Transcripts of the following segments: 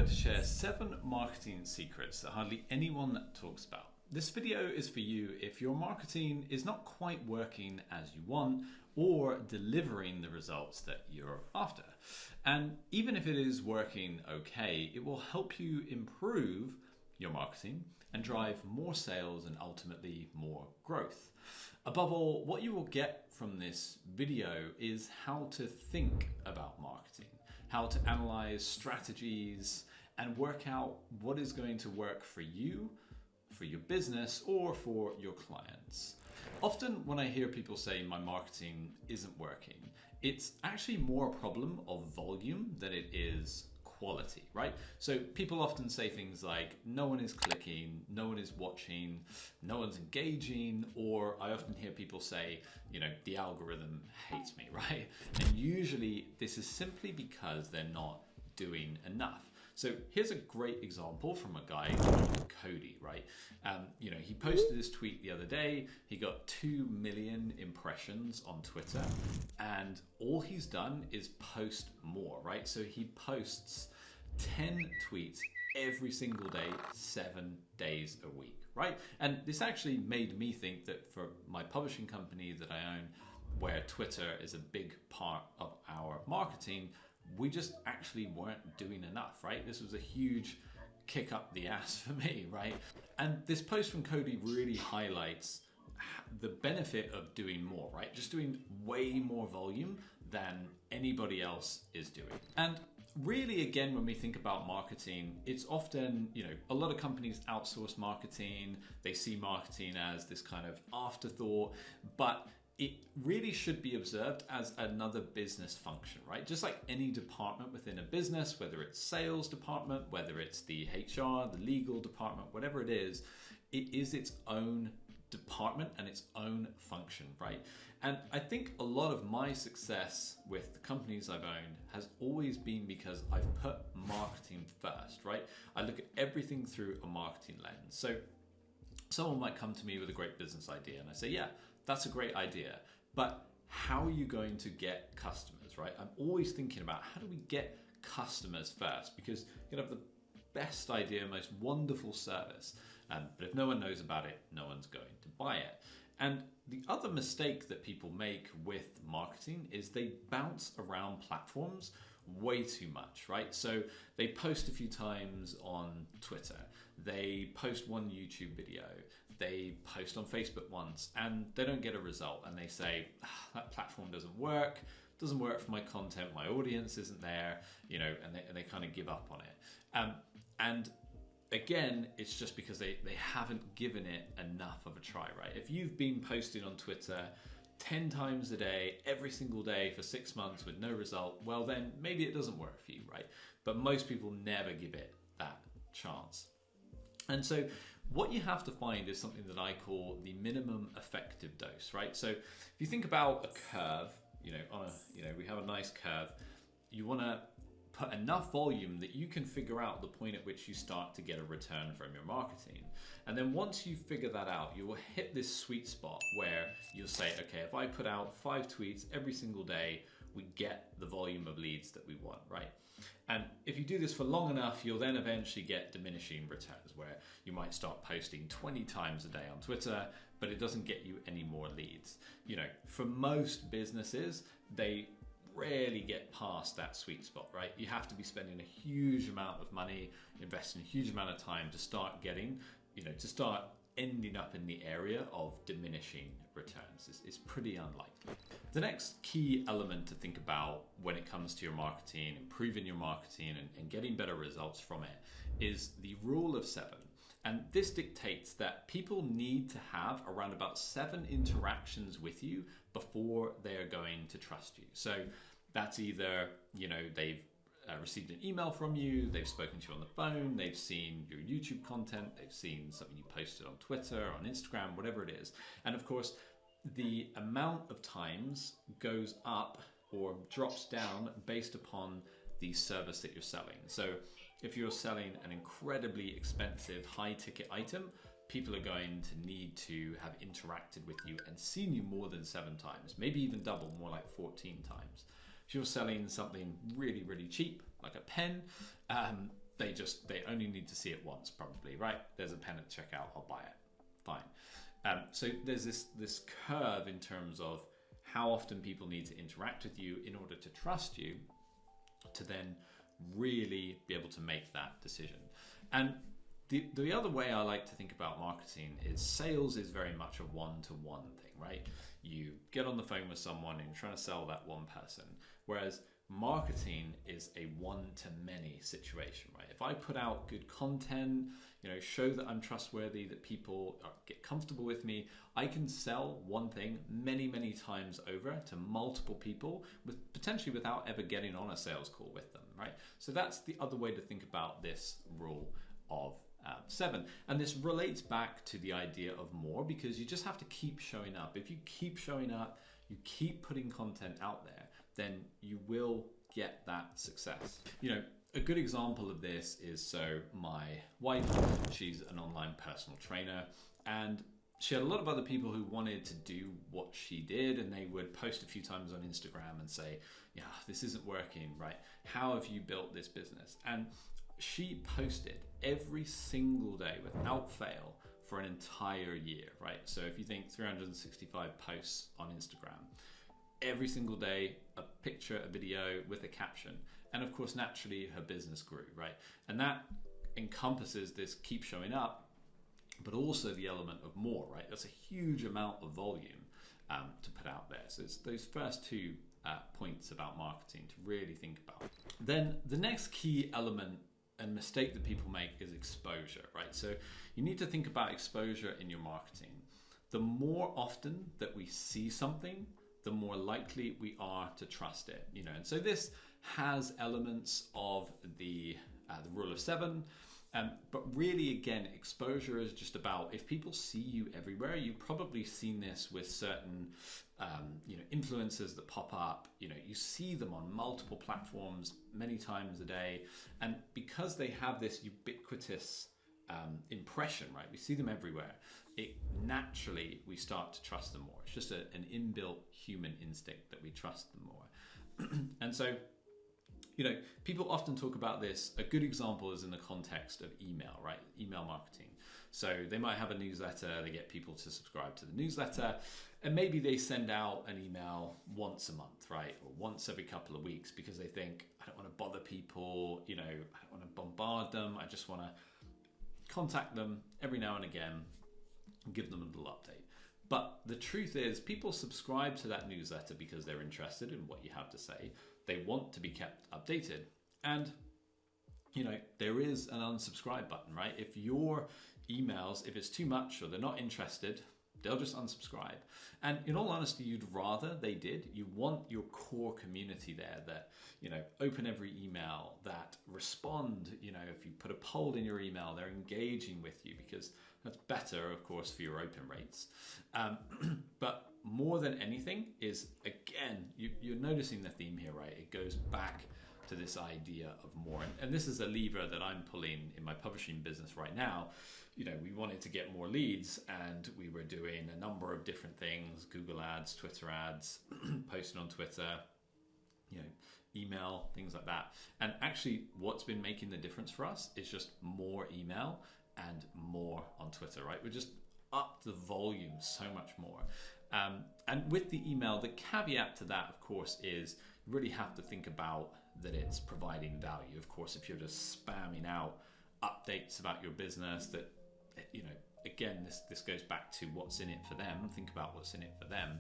going to share 7 marketing secrets that hardly anyone talks about. This video is for you if your marketing is not quite working as you want or delivering the results that you're after. And even if it is working okay, it will help you improve your marketing and drive more sales and ultimately more growth. Above all, what you will get from this video is how to think about marketing, how to analyze strategies and work out what is going to work for you, for your business, or for your clients. Often when I hear people say my marketing isn't working, it's actually more a problem of volume than it is quality, right? So people often say things like, no one is clicking, no one is watching, no one's engaging, or I often hear people say, the algorithm hates me, right? And usually this is simply because they're not doing enough. So here's a great example from a guy called Cody, right? He posted this tweet the other day. He got 2 million impressions on Twitter, and all he's done is post more, right? So he posts 10 tweets every single day, 7 days a week, right? And this actually made me think that for my publishing company that I own, where Twitter is a big part of our marketing, we just actually weren't doing enough, right? This was a huge kick up the ass for me, right? And this post from Cody really highlights the benefit of doing more, right? Just doing way more volume than anybody else is doing. And really, again, when we think about marketing, it's often, a lot of companies outsource marketing. They see marketing as this kind of afterthought, but it really should be observed as another business function, right? Just like any department within a business, whether it's sales department, whether it's the HR, the legal department, whatever it is its own department and its own function, right? And I think a lot of my success with the companies I've owned has always been because I've put marketing first, right? I look at everything through a marketing lens. So someone might come to me with a great business idea and I say, yeah, that's a great idea, but how are you going to get customers, right? I'm always thinking about how do we get customers first, because you can have the best idea, most wonderful service, but if no one knows about it, no one's going to buy it. And the other mistake that people make with marketing is they bounce around platforms way too much, right? So they post a few times on Twitter, they post one YouTube video, they post on Facebook once, and they don't get a result, and they say, that platform doesn't work for my content, my audience isn't there, and they kind of give up on it. And again, it's just because they haven't given it enough of a try, right? If you've been posting on Twitter 10 times a day, every single day for 6 months with no result, well then maybe it doesn't work for you, right? But most people never give it that chance. And so what you have to find is something that I call the minimum effective dose, right? So if you think about a curve, we have a nice curve, you want to put enough volume that you can figure out the point at which you start to get a return from your marketing. And then once you figure that out, you will hit this sweet spot where you'll say, okay, if I put out 5 tweets every single day, we get the volume of leads that we want, right? And if you do this for long enough, you'll then eventually get diminishing returns where you might start posting 20 times a day on Twitter, but it doesn't get you any more leads. For most businesses, they rarely get past that sweet spot, right? You have to be spending a huge amount of money, investing a huge amount of time to start getting, to start ending up in the area of diminishing returns. It's pretty unlikely. The next key element to think about when it comes to your marketing, improving your marketing and getting better results from it is the rule of 7. And this dictates that people need to have around about 7 interactions with you before they're going to trust you. So that's either, they've received an email from you, they've spoken to you on the phone, they've seen your YouTube content, they've seen something you posted on Twitter, on Instagram, whatever it is. And of course, the amount of times goes up or drops down based upon the service that you're selling. So if you're selling an incredibly expensive high ticket item, people are going to need to have interacted with you and seen you more than 7 times, maybe even double, more like 14 times. If you're selling something really, really cheap, like a pen, they only need to see it once, probably, right? There's a pen at checkout, I'll buy it. Fine. So there's this curve in terms of how often people need to interact with you in order to trust you to then really be able to make that decision. And the other way I like to think about marketing is sales is very much a one-to-one thing, right? You get on the phone with someone and you're trying to sell that one person, whereas marketing is a one-to-many situation, right? If I put out good content, show that I'm trustworthy, that people get comfortable with me, I can sell one thing many, many times over to multiple people, potentially without ever getting on a sales call with them, right? So that's the other way to think about this rule of 7. And this relates back to the idea of more, because you just have to keep showing up. If you keep showing up, you keep putting content out there, then you will get that success. A good example of this is, so my wife, she's an online personal trainer, and she had a lot of other people who wanted to do what she did, and they would post a few times on Instagram and say, yeah, this isn't working, right? How have you built this business? And she posted every single day without fail for an entire year, right? So if you think 365 posts on Instagram, every single day, a picture, a video with a caption. And of course, naturally, her business grew, right? And that encompasses this keep showing up, but also the element of more, right? That's a huge amount of volume to put out there. So it's those first two points about marketing to really think about. Then the next key element and mistake that people make is exposure, right? So you need to think about exposure in your marketing. The more often that we see something, the more likely we are to trust it, And so this has elements of the rule of 7, but really, again, exposure is just about, if people see you everywhere, you've probably seen this with certain, influencers that pop up. You see them on multiple platforms many times a day, and because they have this ubiquitous impression, right? We see them everywhere. We start to trust them more. It's just an inbuilt human instinct that we trust them more. And so, people often talk about this. A good example is in the context of email, right? Email marketing. So they might have a newsletter, they get people to subscribe to the newsletter, and maybe they send out an email once a month, right? Or once every couple of weeks, because they think, I don't want to bother people, I don't want to bombard them. I just want to contact them every now and again and give them a little update. But the truth is, people subscribe to that newsletter because they're interested in what you have to say. They want to be kept updated. And, there is an unsubscribe button, right? If your emails, if it's too much or they're not interested, they'll just unsubscribe. And in all honesty, you'd rather they did. You want your core community there that, open every email, that respond. If you put a poll in your email, they're engaging with you, because that's better, of course, for your open rates. But more than anything is, again, you're noticing the theme here, right? It goes back to this idea of more. And this is a lever that I'm pulling in my publishing business right now. We wanted to get more leads, and we were doing a number of different things: Google ads, Twitter ads, posting on Twitter, email, things like that. And actually, what's been making the difference for us is just more email and more on Twitter, right? We're just up the volume so much more. And with the email, the caveat to that, of course, is you really have to think about that it's providing value. Of course, if you're just spamming out updates about your business, that, again, this goes back to what's in it for them. Think about what's in it for them.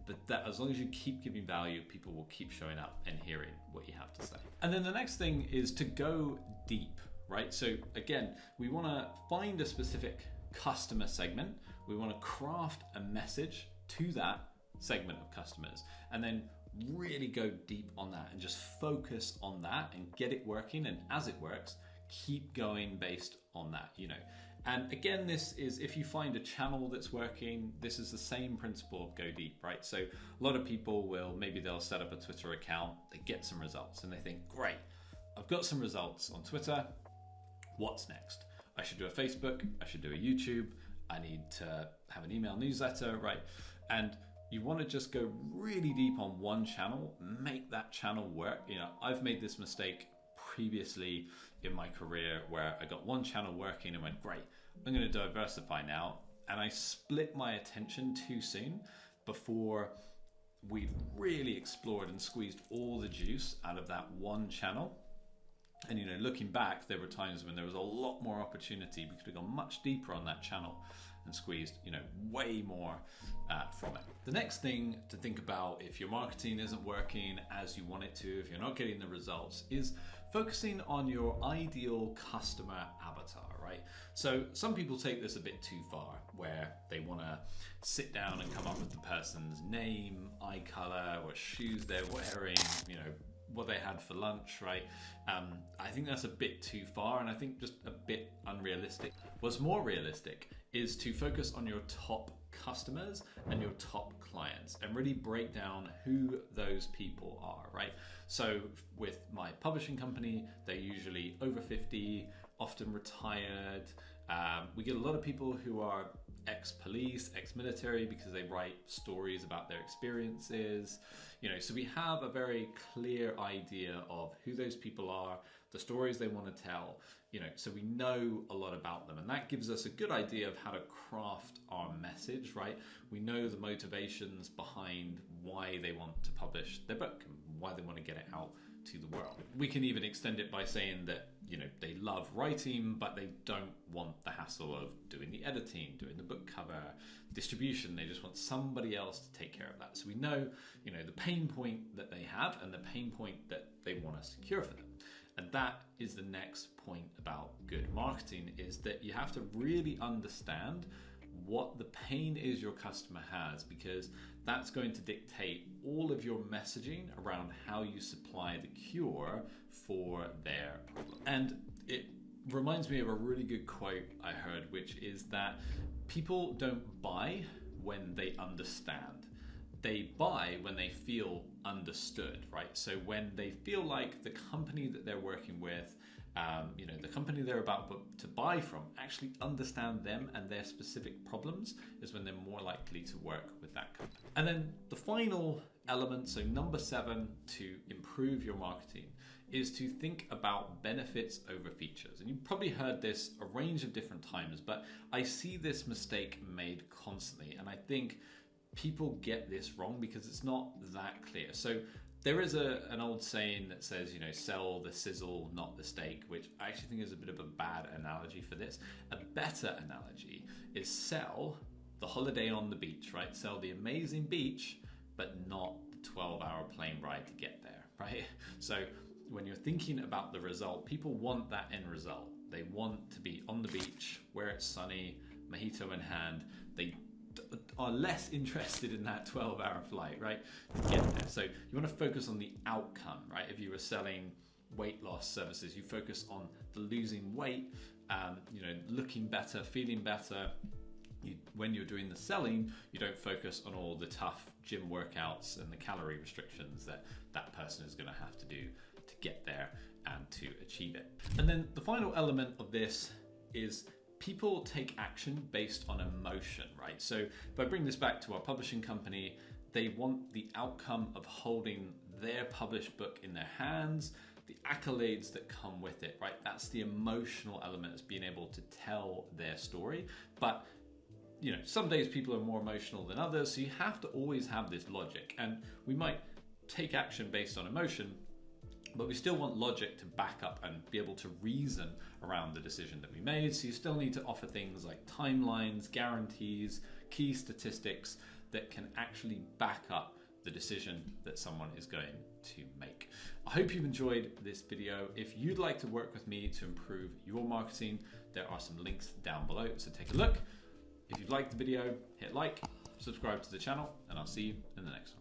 But that, as long as you keep giving value, people will keep showing up and hearing what you have to say. And then the next thing is to go deep, right? So again, we want to find a specific customer segment. We want to craft a message to that segment of customers, and then really go deep on that and just focus on that and get it working. And as it works, keep going based on that, And again, this is, if you find a channel that's working, this is the same principle of go deep, right? So a lot of people they'll set up a Twitter account, they get some results, and they think, great, I've got some results on Twitter. What's next? I should do a Facebook, I should do a YouTube, I need to have an email newsletter, right? And you want to just go really deep on one channel, make that channel work. I've made this mistake previously in my career where I got one channel working and went, great, I'm going to diversify now. And I split my attention too soon before we've really explored and squeezed all the juice out of that one channel. And looking back, there were times when there was a lot more opportunity. We could have gone much deeper on that channel and squeezed, way more from it. The next thing to think about if your marketing isn't working as you want it to, if you're not getting the results, is focusing on your ideal customer avatar, right? So some people take this a bit too far, where they want to sit down and come up with the person's name, eye color, what shoes they're wearing, what they had for lunch, right? I think that's a bit too far, and I think just a bit unrealistic. What's more realistic is to focus on your top customers and your top clients and really break down who those people are, right? So with my publishing company, they're usually over 50, often retired. We get a lot of people who are ex-police, ex-military, because they write stories about their experiences. So we have a very clear idea of who those people are, the stories they want to tell, so we know a lot about them, and that gives us a good idea of how to craft our message, right? We know the motivations behind why they want to publish their book and why they want to get it out to the world. We can even extend it by saying that they love writing, but they don't want the hassle of doing the editing, doing the book cover, distribution. They just want somebody else to take care of that. So we know, the pain point that they have and the pain point that they want us to cure for them. And that is the next point about good marketing, is that you have to really understand what the pain is your customer has, because that's going to dictate all of your messaging around how you supply the cure for their problem. And it reminds me of a really good quote I heard, which is that people don't buy when they understand. They buy when they feel understood, right? So when they feel like the company that they're working with, the company they're about to buy from, actually understand them and their specific problems, is when they're more likely to work with that company. And then the final element, so number 7, to improve your marketing, is to think about benefits over features. And you've probably heard this a range of different times, but I see this mistake made constantly, and I think people get this wrong because it's not that clear. So there is an old saying that says, sell the sizzle, not the steak, which I actually think is a bit of a bad analogy for this. A better analogy is sell the holiday on the beach, right? Sell the amazing beach, but not the 12-hour plane ride to get there, right? So when you're thinking about the result, people want that end result. They want to be on the beach, where it's sunny, mojito in hand. They are less interested in that 12-hour flight, right, to get there. So you want to focus on the outcome, right? If you were selling weight loss services, you focus on the losing weight, looking better, feeling better. When you're doing the selling, you don't focus on all the tough gym workouts and the calorie restrictions that person is going to have to do to get there and to achieve it. And then the final element of this is people take action based on emotion, right? So if I bring this back to our publishing company, they want the outcome of holding their published book in their hands, the accolades that come with it, right? That's the emotional element, is being able to tell their story. But some days people are more emotional than others, so you have to always have this logic. And we might take action based on emotion, but we still want logic to back up and be able to reason around the decision that we made. So you still need to offer things like timelines, guarantees, key statistics that can actually back up the decision that someone is going to make. I hope you've enjoyed this video. If you'd like to work with me to improve your marketing, there are some links down below, so take a look. If you've liked the video, hit like, subscribe to the channel, and I'll see you in the next one.